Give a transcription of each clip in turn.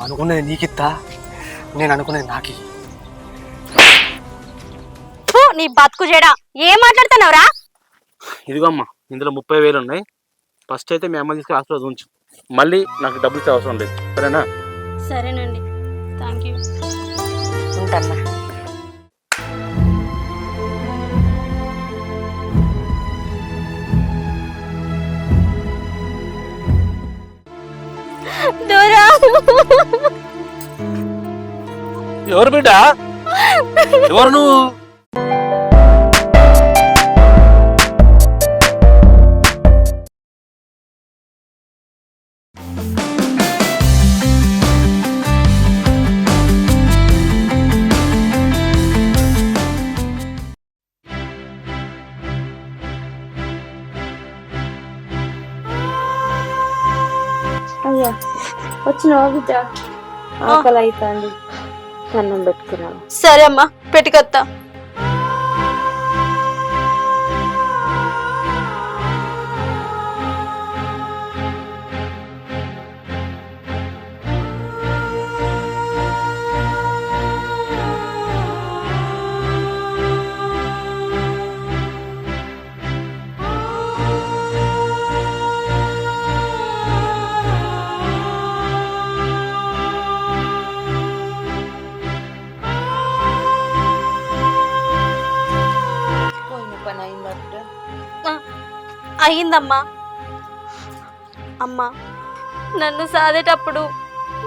నువ్వు అనుకున్నది నీకిత్తా, నేను అనుకున్నది నాకి. నీ బతుకు చెడా ఏం మాట్లాడుతున్నావురా? ఇదిగో అమ్మా, ఇందులో 30,000 ఉన్నాయి. ఫస్ట్ అయితే మీ అమ్మ తీసుకుని హాస్పిటల్ ఉంచు, మళ్ళీ నాకు డబ్బులు ఇచ్చే అవసరం లేదు, సరేనా? సరేనండి, థ్యాంక్ యూ. ఉంటాన్నా. ఎవరు బిడ్డ? ఎవరు నువ్వు? అయ్యా వచ్చినావా బిడ్డ? ఆకలి అవుతుంది, అన్నం పెట్టుకున్నావు. సరే అమ్మా, పెట్టుకొత్తా. అయిందమ్మా. అమ్మా, నన్ను సాదేటప్పుడు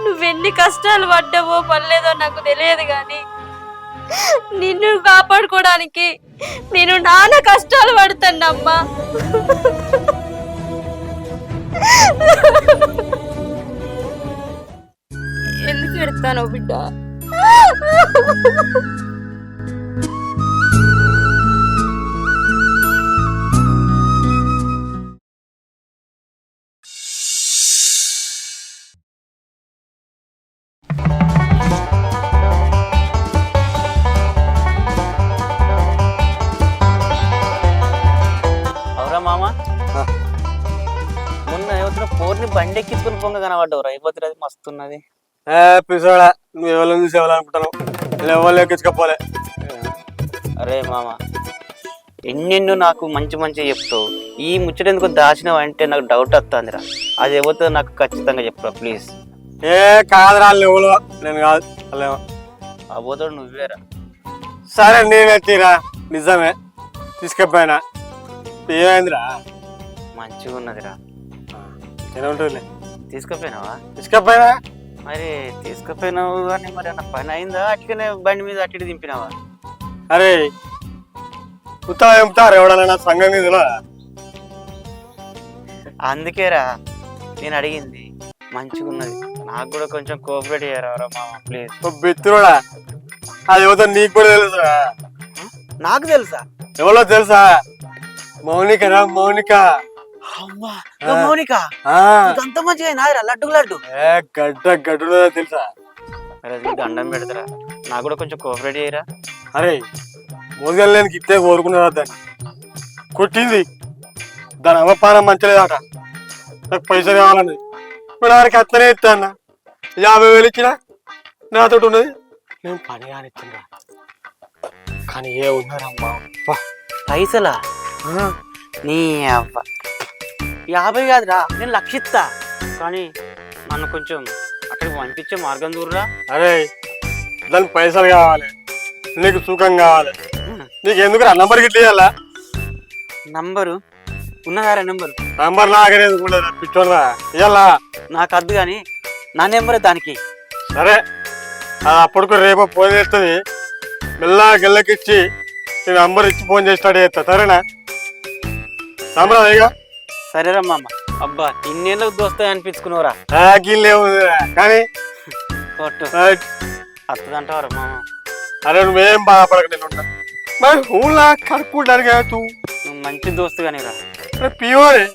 నువ్వెన్ని కష్టాలు పడ్డావో పడలేదో నాకు తెలియదు కానీ నిన్ను కాపాడుకోవడానికి నేను నాన్న కష్టాలు పడుతానమ్మా. ఎందుకు ఎడతాను బిడ్డ? మామ మొన్న ఎవరితో పోర్ని బండి ఎక్కించుకుని పొంగ కనబడ్డవరా? అయిపోతుంది, అది మస్తున్నది. పిసోడా, నువ్వు ఎవరిని చూసి ఎవరనుకుంటాను, ఎవరు ఎక్కించుకోపోలే. అరే మామ, ఎన్నెన్నో నాకు మంచి మంచి చెప్తావు, ఈ ముచ్చట ఎందుకు దాచినావు అంటే నాకు డౌట్ వస్తుందిరా. అది ఎవరితో నాకు ఖచ్చితంగా చెప్పురా ప్లీజ్. ఏ కాదురా, ఎవరు నేను కాదు, అబోతాడు నువ్వేరా. సరే నేనే తీరా, నిజమే తీసుకపోయినా. ఏమైందిరా? మంచిగా ఉన్నదిరా. ఏముంటుంది? తీసుకుపోయినావా? తీసుకపోయినా. మరి తీసుకుపోయినావు కానీ మరి అన్న పని అయిందా? అట్లనే బండి మీద అట్టి దింపినావా? అరే ఉత్తరం ఎంపుతారు ఎవడన్నా సంఘం నిధులా? అందుకేరా నేను అడిగింది. మంచిగా ఉన్నది, నాకు కూడా కొంచెం కోఆపరేట్ చేయరా మామ ప్లీజ్. బిత్తుడా, అది ఎవరితో నీకు కూడా తెలుసురా? నాకు తెలుసా? ఎవరో తెలుసా? మౌనిక రా, మౌనిక. మౌనిక అంత మంచిగా నాదిరా, లడ్డు లడ్డు గడ్డ గడ్డు తెలుసా? దండం పెడతారా, నాకు కూడా కొంచెం కోఆపరేట్ చేయరా. అరే మోదగలేనికి ఇట్టే కోరుకున్నారా? దాన్ని కొట్టింది, దాని అవపానం మంచలేదాట. నాకు పైసలు కావాలని ఇప్పుడు వారికి అత్తనే ఇస్తా అన్న. 50,000 ఇచ్చిన నాతో ఉన్నది, నేను పని కానిచ్చిందా. కానీ ఏ ఉన్నారమ్మా పైసలా? నీ అవ్వ 50 కాదురా, నేను 1,00,000 ఇస్తా. కానీ నన్ను కొంచెం అక్కడికి పంపించే మార్గం దూరరా. అరే దానికి పైసలు కావాలి, నీకు సుఖం కావాలి. నీకు ఎందుకు నంబర్ గిట్ల ఇవ్వాలా? నంబరు ఉన్నదారా? నంబర్ నాకనేది పిచ్చోరా ఇవ్వాలా? నాకు అద్దు కానీ నా నెంబర్ దానికి. సరే అది అప్పటికి రేపు ఫోన్ చేస్తుంది, మెల్లగా గెల్లకిచ్చి నేను నంబర్ ఇచ్చి ఫోన్ చేసి స్టార్ట్ చేస్తా, సరేనా? నంబర్ అదేగా? సరేరా మామ. అబ్బా ఇన్నేళ్ళకి దోస్తాయి అనిపించుకున్నావురా. లేవు కానీ అత్తదంటావరా మామ? అరే నువ్వేం బాధపడక, నేను ఉంటా మరి ఊళ్ళో కడుక్కుంటాను కదా. నువ్వు మంచి దోస్తు కానీ రా. పియోరే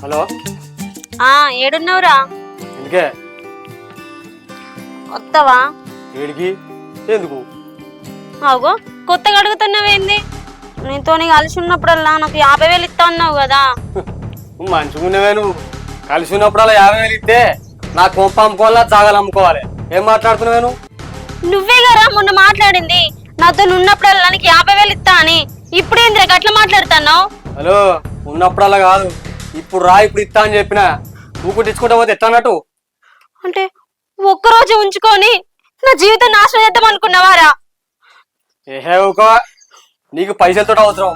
హలో. ఏడున్నావురా? ఎందుకే వస్తావా? ఏడికి? ఎందుకు? అగో కొత్తగా అడుగుతున్నావేంది? నీతో కలిసి ఉన్నప్పుడల్లా నాకు 50,000 ఇస్తా అన్నావు కదా. మంచిగున్నవే నువ్వు. కలిసి ఉన్నప్పుడల్లా 50,000 ఇస్తే నాకు కొంప అమ్ముకోవాలా జాగాలు అమ్ముకోవాలి. ఏం మాట్లాడుతున్నావే నువ్వు? నువ్వే కదా మొన్న మాట్లాడింది నాతో ఉన్నప్పుడల్లా నీకు 50,000 ఇస్తా అని. ఇప్పుడేంద్ర గట్ల మాట్లాడుతున్నావు? హలో, ఉన్నప్పుడల్లా కాదు, ఇప్పుడు రా, ఇప్పుడు ఇస్తా అని చెప్పిన. నువ్వు కుట్టించుకుంటా పోతే ఎట్లా అన్నట్టు? అంటే ఒక్కరోజు ఉంచుకొని నా జీవితం నాశనం చేద్దాం అనుకున్నావారా? ఏహే ఊకో, నీకు పైసలతో అవసరం,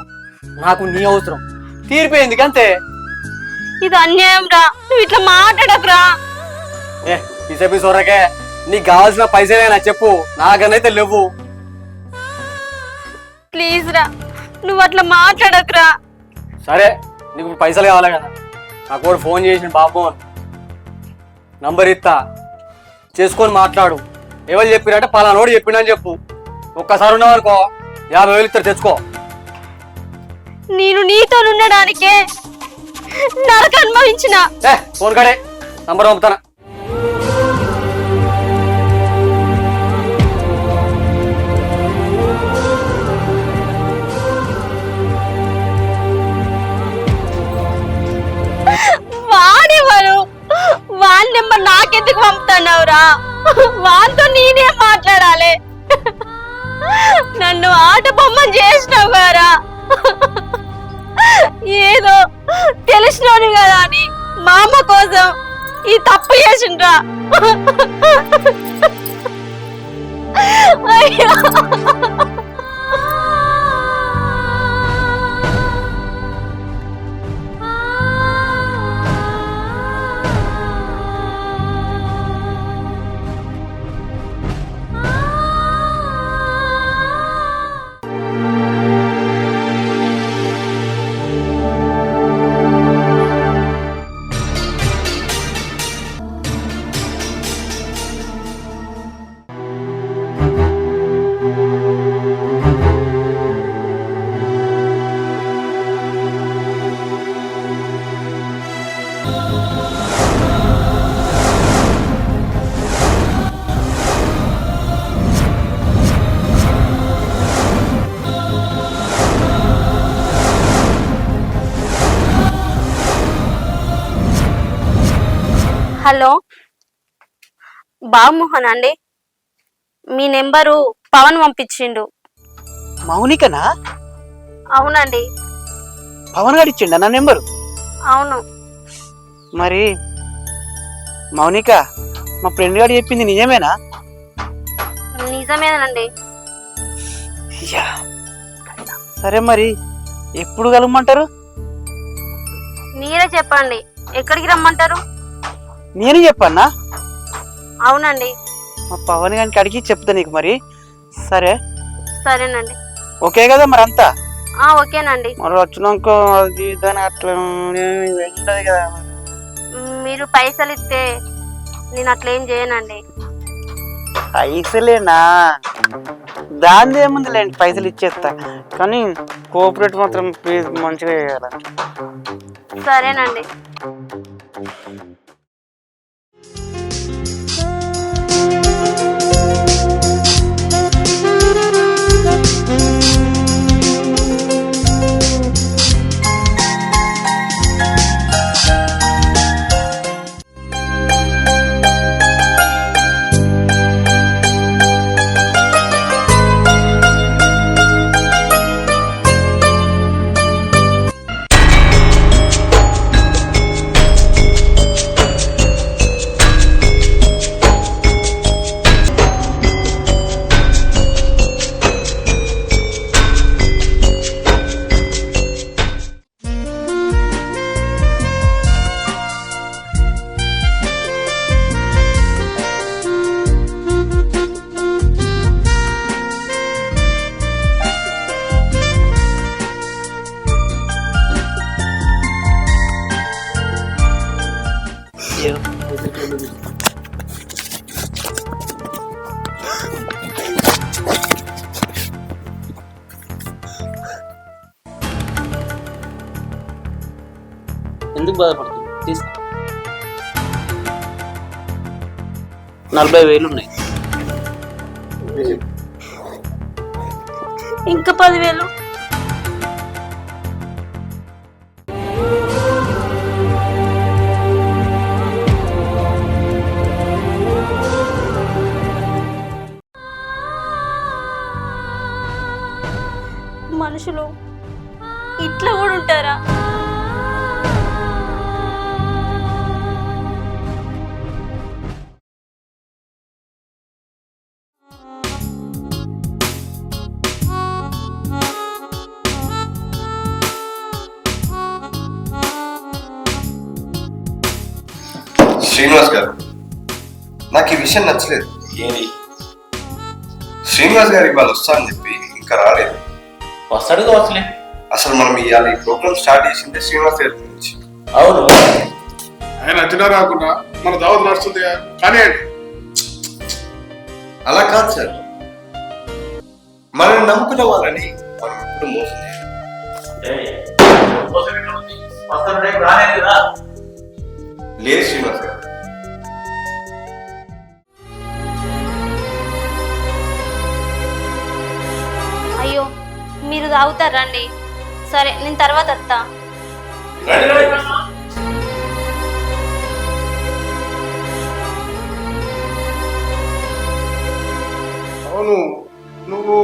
నాకు నీ అవసరం తీరిపోయింది అంతే. ఇది అన్యాయం రా, నువ్వు ఇట్లా మాట్లాడకురా. ఏ పిసపి సొరకే, నీకు కావాల్సిన పైసలేనా చెప్పు, నాకనైతే లేవు. ప్లీజ్ రా, నువ్వు అట్లా మాట్లాడకురా. సరే, నీకు ఇప్పుడు పైసలు కావాలి కదా, నాకు కూడా ఫోన్ చేసిన బాబు నంబర్ ఇస్తా, చేసుకొని మాట్లాడు. ఎవరు చెప్పిరంటే పలానోడు చెప్పిండని చెప్పు. ఒక్కసారి ఉన్నావనుకో 50,000 ఇస్తారు, తెచ్చుకో. నేను నీతో ఉండడానికే నరక అనుభవించిన. ఫోన్ కాడే నంబర్ పంపుతానా. వాడెవరు? వాడి నెంబర్ నాకెందుకు పంపుతున్నావురా? వాడితో నేనే మాట్లాడాలి. నన్ను ఆట బొమ్మని చేసినావు గారా. ఏదో తెలిసినోని కదా అని మా అమ్మ కోసం ఈ తప్పు చేసిండ్రా. అయ్యో, హలో బాబుమోహన్ అండి, మీ నెంబరు పవన్ పంపించిండు. మౌనికనా? అవునండి. పవన్ గారు ఇచ్చిండ నా నెంబరు? అవును. మరి మౌనిక, మా ఫ్రెండ్ గారు చెప్పింది నిజమేనా? నిజమేనండి. సరే, మరి ఎప్పుడు కలవమంటారు? మీరే చెప్పండి, ఎక్కడికి రమ్మంటారు? నేను చెప్పన్నా? అవునండి. మా పవన్ గారికి అడిగి చెప్తా నీకు. మరి సరే. సరేనండి. ఓకే కదా మరి అంతా? ఓకేనండి. మరి వచ్చినాక అది దాని అట్లా ఉండదు కదా. మీరు పైసలు ఇస్తే నేను అట్లా ఏం చేయనండి. పైసలేనా? దాని ఏముంది లేండి, పైసలు ఇచ్చేస్తా, కానీ కోఆపరేట్ మాత్రం ప్లీజ్ మంచిగా చేయాలి. సరేనండి. ఎందుకు బాధపడుతుంది? తీసుకో, 40,000 ఉన్నాయి. ఇంకా 10,000. మనుషులు ఇట్లా కూడా ఉంటారా? శ్రీనివాస్ గారు, నాకు ఈ విషయం నచ్చలేదు. ఏది? శ్రీనివాస్ గారు ఇవాళ వస్తానని చెప్పి ఇంకా రాలేదు. వస్తాడు కావచ్చులే. అసలు మనం ఇవాళ ఈ ప్రోగ్రామ్ స్టార్ట్ చేసిందే శ్రీనివాస్ గారి గురించి. అవును, ఆయన వచ్చినా రాకుండా మన దావత్ నడుస్తుంది కానీ అలా కాదు సార్, మనల్ని నమ్ముకున్న వాళ్ళని మనం ఎప్పుడు మోసం చేయాలి. లేదు శ్రీనివాస్ గారు, అయ్యో మీరు తాగుతారండి. సరే నేను తర్వాత వస్తా. అవును, నువ్వు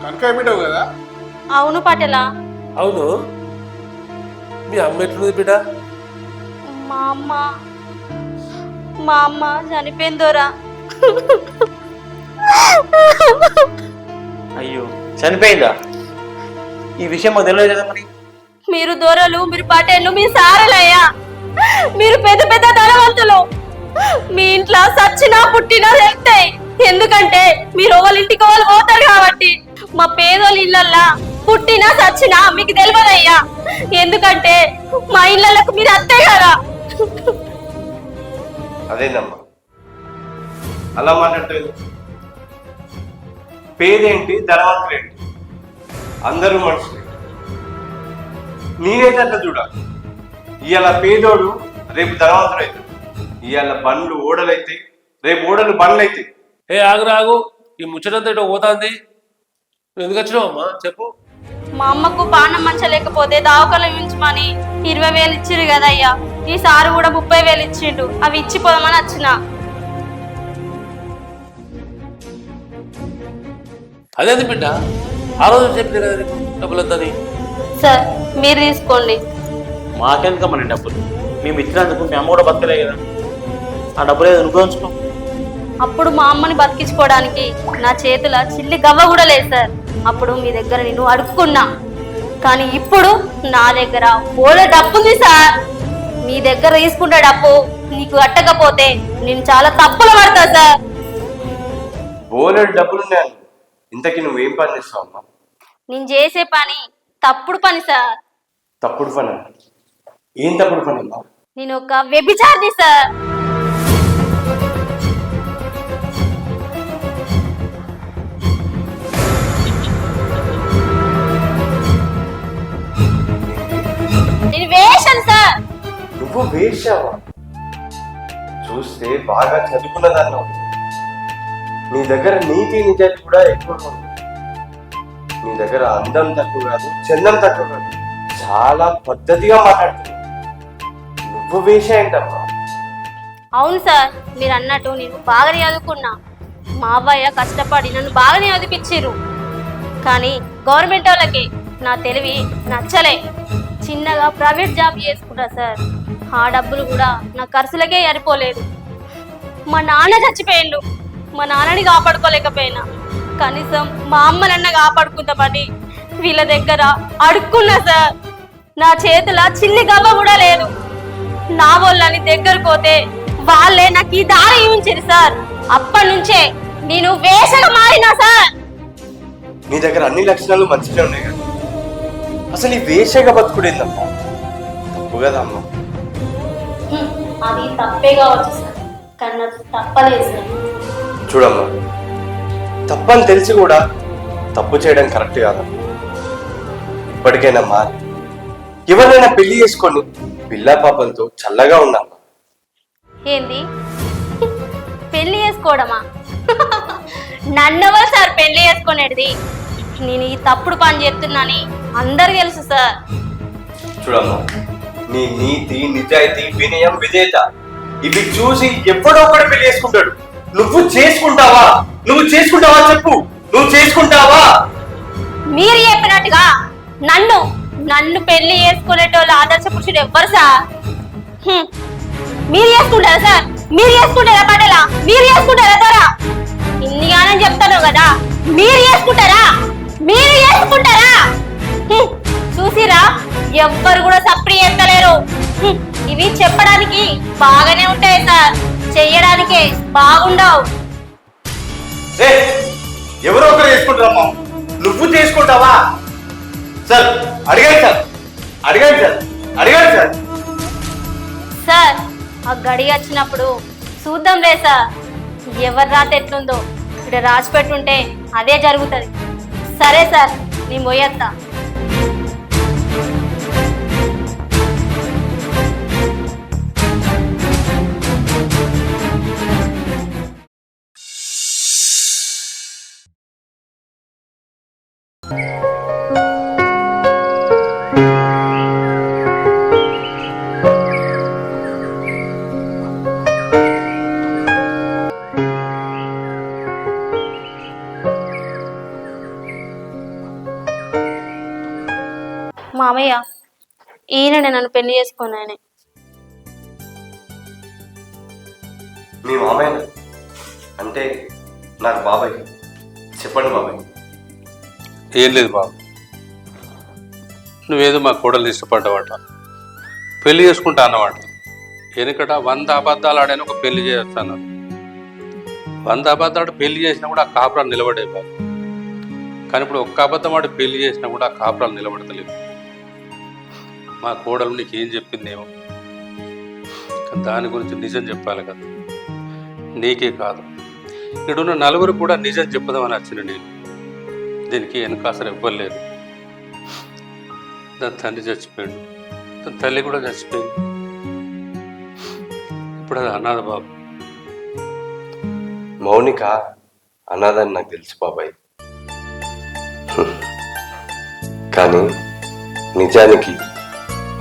కనకాయ బిడ్డవు కదా? అవును పటేలా. అవును, మీ అమ్మ ఎట్లుంది బిడ్డ? మా అమ్మ చనిపోయిందోరా. అయ్యో చనిపోయిందా? ఈ విషయం మాకు తెలియదు కదా మరి. మీరు దొరలు, మీరు పటేళ్ళు, మీరు సారలయ్యా. మీరు పెద్ద పెద్ద ధనవంతులు. మీ ఇంట్లో సచ్చినా పుట్టినా వెళ్తాయి. ఎందుకంటే మీరు వాళ్ళ ఇంటికి వాళ్ళు పోతారు కాబట్టి. మా పేదోళ్ళ ఇళ్ళల్లా పుట్టినా సచ్చినా మీకు తెలియదయ్యా. ఎందుకంటే మా ఇళ్ళకు మీరు అత్తే కదా. అదేనమ్మా అలా మాట్లాడలేదు. పేదేంటి ధనవంతులేంటి, అందరూ మనుషులే. నేనైతే అట్లా చూడాలి. ఇవాళ పేదోడు రేపు ధనవంతుడు అవుతాడు. ఇవాళ బండ్లు ఓడలైతాయి, రేపు ఓడలు బండ్లు అవుతాయి. ఏ ఆగు, ఈ ముచ్చటంతా ఇటు పోతాంది. నువ్వు ఎందుకు వచ్చినావు అమ్మా చెప్పు. మా అమ్మకు పానం మంచలేకపోతే దావకాలు ఇవ్వించమని 20,000 ఇచ్చిరు కదయ్యా. ఈసారి కూడా 30,000 ఇచ్చిండు. అవి ఇచ్చిపోదామని వచ్చిన. అదేంది బిడ్డ, ఆ రోజు చెప్పిన కదా నీకు డబ్బులంతా. సార్ మీరు తీసుకోండి. మాకెందుక మన డబ్బులు? మేము ఇచ్చినందుకు మీ అమ్మ కూడా బతకలే కదా. ఆ డబ్బులు ఏదో అనుకోవచ్చు. అప్పుడు మా అమ్మని బతికించుకోవడానికి నా చేతుల చిల్లి గవ్వ కూడా లేదు సార్. అప్పుడు మీ దగ్గర నేను అడుక్కున్నా. కానీ ఇప్పుడు నా దగ్గర ఓడ డబ్బు ఉంది సార్. మీ దగ్గర తీసుకుంటే డబ్బు నీకు కట్టకపోతే నేను చాలా తప్పులు పడతా సార్. బోలెడు డబ్బులున్నాయి. ఇంతకీ నువ్వేం పని చేస్తావు అమ్మా? నేను చేసే పని తప్పుడు పని సార్. తప్పుడు పని? ఏం తప్పుడు పని అమ్మా? నేను ఒక వ్యభిచారిని సార్. నేను వేషం సార్. నువ్వు వేశావా? చూస్తే బాగా చదువుకున్నదన్నావు. నీ దగ్గర నీతి నిజాలు కూడా ఎక్కువ ఉంది. నీ దగ్గర అందం తక్కువ కాదు, చందం తక్కువ కాదు. చాలా పద్ధతిగా మాట్లాడుతున్నావు. నువ్వు వేష ఏంటమ్మా? అవును సార్, మీరు అన్నట్టు నేను బాగానే చదువుకున్నా. మా అవ్వయ్య కష్టపడి నన్ను బాగానే చదివించారు. కానీ గవర్నమెంట్ వాళ్ళకి నా తెలివి నచ్చలే. చిన్నగా ప్రైవేట్ జాబ్ చేసుకుంటా సార్. ఆ డబ్బులు కూడా నా ఖర్చులకే సరిపోలేదు. మా నాన్న చచ్చిపోయిండు. మా నాన్నని కాపాడుకోలేకపోయినా కనీసం మా అమ్మనన్న కాపాడుకుందామని వీళ్ళ దగ్గర అడుక్కున్నా సార్. నా చేతుల చిల్లి గవ్వ కూడా లేదు. నా వాళ్ళని దగ్గర పోతే వాళ్ళే నాకు ఈ దారి ఇవ్వించారు సార్. అప్పటి నుంచే నేను వేషగా మారినా సార్. నీ దగ్గర అన్ని లక్షణాలు మంచిగా ఉన్నాయి కదా, అసలు ఈ వేషగా బతుకుడేందమ్మా? తప్పు కదా అమ్మా? అది తప్పే కావచ్చు సార్, కానీ నాకు తప్పలేదు సార్. చూడమ్మా, తప్పని తెలిసి కూడా తప్పు చేయడం కరెక్ట్ కాదమ్మా. ఇప్పటికైనా మారి ఎవరైనా పెళ్లి చేసుకొని పిల్లా పాపలతో చల్లగా ఉన్నామా? ఏంది పెళ్లి చేసుకోవడమా? నన్నెవరు సార్ పెళ్లి చేసుకునేది? నేను ఈ తప్పుడు పని చేస్తున్నానని అందరికి తెలుసు సార్. చూడమ్మా, నీ నీతి, నిజాయితీ, వినయం, విధేయత ఇవి చూసి ఎప్పుడో ఒకటి పెళ్లి చేసుకుంటాడు. నువ్వు చేసుకుంటావా? నువ్వు చేసుకుంటావా చెప్పు, నువ్వు చేసుకుంటావా? మీరు చెప్పినట్టుగా నన్ను నన్ను పెళ్లి చేసుకునేటోళ్ళు ఆదర్శ పురుషుడు ఎవ్వరు సార్? మీరు చేసుకుంటారా సార్? మీరు చేసుకుంటారా పటేలా? మీరు చేసుకుంటారా ధరా? ఇన్నిగానని చెప్తాను కదా, మీరు చేసుకుంటారా? మీరు చేసుకుంటారా? చూసిరా, ఎవ్వరు కూడా సప్రి చేస్తలేరు. ఇవి చెప్పడానికి బాగానే ఉంటాయి సార్, చెయ్యడానికి బాగుండవు. ఎవరో ఒకరు చేసుకుంటారమ్మా, నువ్వు చేసుకుంటావా? సార్ అడిగాడు సార్, అడిగాడు సార్, అడిగాడు సార్. సార్ ఆ గడి వచ్చినప్పుడు చూద్దాంలే సార్, ఎవరి రాత ఎట్లుందో ఇక్కడ రాసి పెట్టుంటే అదే జరుగుతుంది. సరే సార్, నీ మొయ్యత్తా. మామయ్య, ఈయననే నన్ను పెళ్లి చేసుకున్నాయనే. మీ మామయ్య అంటే నాకు బాబాయ్. చెప్పండి బాబాయ్. ఏం లేదు బాబు, నువ్వేదో మా కోడల్ని ఇష్టపడ్డావట, పెళ్లి చేసుకుంటా అన్నమాట. వెనుకట 100 అబద్ధాలు ఆడని ఒక పెళ్లి చేస్తాను. 100 అబద్ధాలు పెళ్లి చేసినా కూడా ఆ కాపురాలు నిలబడే బాబు. కానీ ఇప్పుడు ఒక్క అబద్ధం ఆడి పెళ్లి చేసినా కూడా ఆ కాపురాలు నిలబడతలేవు. మా కోడలు నీకు ఏం చెప్పిందేమో, దాని గురించి నిజం చెప్పాలి కదా. నీకే కాదు, ఇక్కడున్న నలుగురు కూడా నిజం చెప్పుదామని వచ్చిన నేను. దీనికి వెనకాసలు ఇవ్వలేరు. దాని తండ్రి చచ్చిపోయాడు, దాని తల్లి కూడా చచ్చిపోయింది. ఇప్పుడు అది అనాథ బాబు. మౌనిక అనాథని నాకు తెలుసు బాబాయ్, కానీ నిజానికి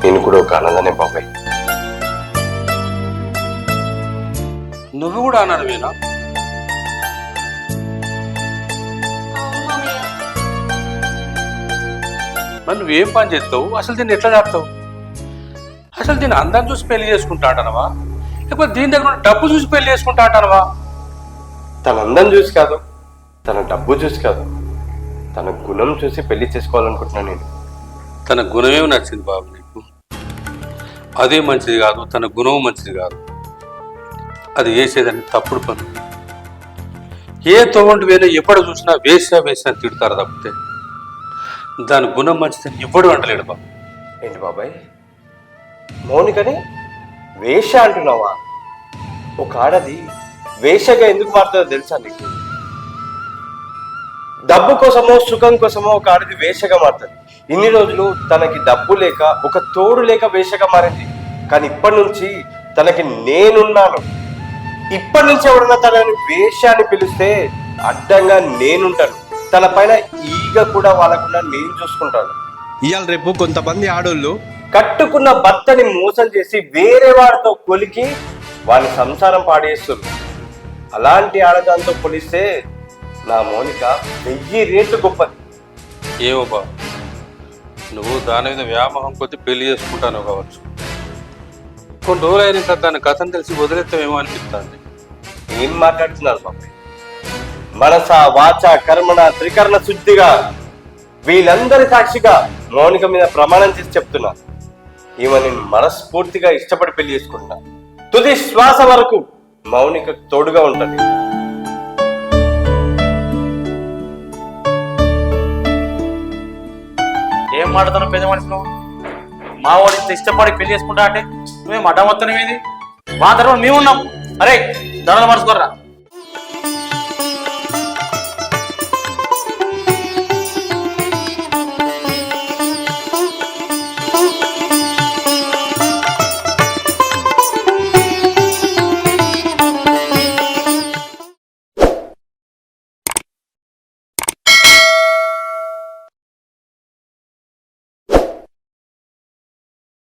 నేను కూడా ఒక అనాథనే బాబాయ్. నువ్వు కూడా అనాథవేనా? మరి నువ్వేం పని చేస్తావు? అసలు దీన్ని ఎట్లా చేస్తావు? అసలు దీన్ని అందరం చూసి పెళ్లి చేసుకుంటా అంటానవా, లేకపోతే దీని దగ్గర ఉన్న డబ్బు చూసి పెళ్లి చేసుకుంటా అంటానవా? తన అందం చూసి కాదు, తన డబ్బు చూసి కాదు, తన గుణం చూసి పెళ్లి చేసుకోవాలనుకుంటున్నాను నేను. తన గుణమేమి నచ్చింది బాబు నీకు? అదే మంచిది కాదు, తన గుణం మంచిది కాదు. అది వేసేదని తప్పుడు పని. ఏ తోవంటి వేరే ఎప్పుడు చూసినా వేసా అని తిడతారు తప్పితే దాని గుణం మంచిదని ఎవ్వడు అంటలేడు బాబు. ఏంటి బాబాయ్, మౌనికని వేష అంటున్నావా? ఒక ఆడది వేషగా ఎందుకు మారుతుందో తెలుసా నీకు? డబ్బు కోసమో సుఖం కోసమో ఒక ఆడది వేషగా మారుతుంది. ఇన్ని రోజులు తనకి డబ్బు లేక, ఒక తోడు లేక వేషగా మారింది. కానీ ఇప్పటి నుంచి తనకి నేనున్నాను. ఇప్పటి నుంచి ఎవడన్నా తనని వేష అని పిలిస్తే అడ్డంగా నేనుంటాను. తన పైన ఈగ కూడా వాళ్ళకుండా నేను చూసుకుంటాను. ఇవాళ రేపు కొంతమంది ఆడోళ్ళు కట్టుకున్న భర్తని మోసం చేసి వేరే వాడితో కొలికి వాని సంసారం పాడేస్తుంది. అలాంటి ఆడదాంతో పోలిస్తే నా మౌనిక 1000 రేట్లు గొప్పది. ఏమో బాబు, నువ్వు దాని మీద వ్యామోహం కొద్ది పెళ్లి చేసుకుంటాను కావచ్చు. కొన్ని రోజులు అయినాక దాని కథను తెలిసి వదిలేస్తామేమో అనిపిస్తుంది. ఏం మాట్లాడుతున్నారు బాబాయ్? మనస వాచ కర్మణ త్రికరణ శుద్ధిగా వీళ్ళందరి సాక్షిగా మౌనిక మీద ప్రమాణం చేసి చెప్తున్నా, ఈమె నేను మనస్ఫూర్తిగా ఇష్టపడి పెళ్లి చేసుకుంటున్నా. తుది శ్వాస వరకు మౌనిక తోడుగా ఉంటుంది. ఏం మాట్లాడుతున్నావు పెద్ద మనిషి నువ్వు? మా వాడి ఇష్టపడి పెళ్లి చేసుకుంటా అంటే నువ్వేం అడ్డం వస్తున్నావు? ఇది మా తర్వాత మేము ఉన్నాం. అరే ధరలు మార్చుకోర్రా.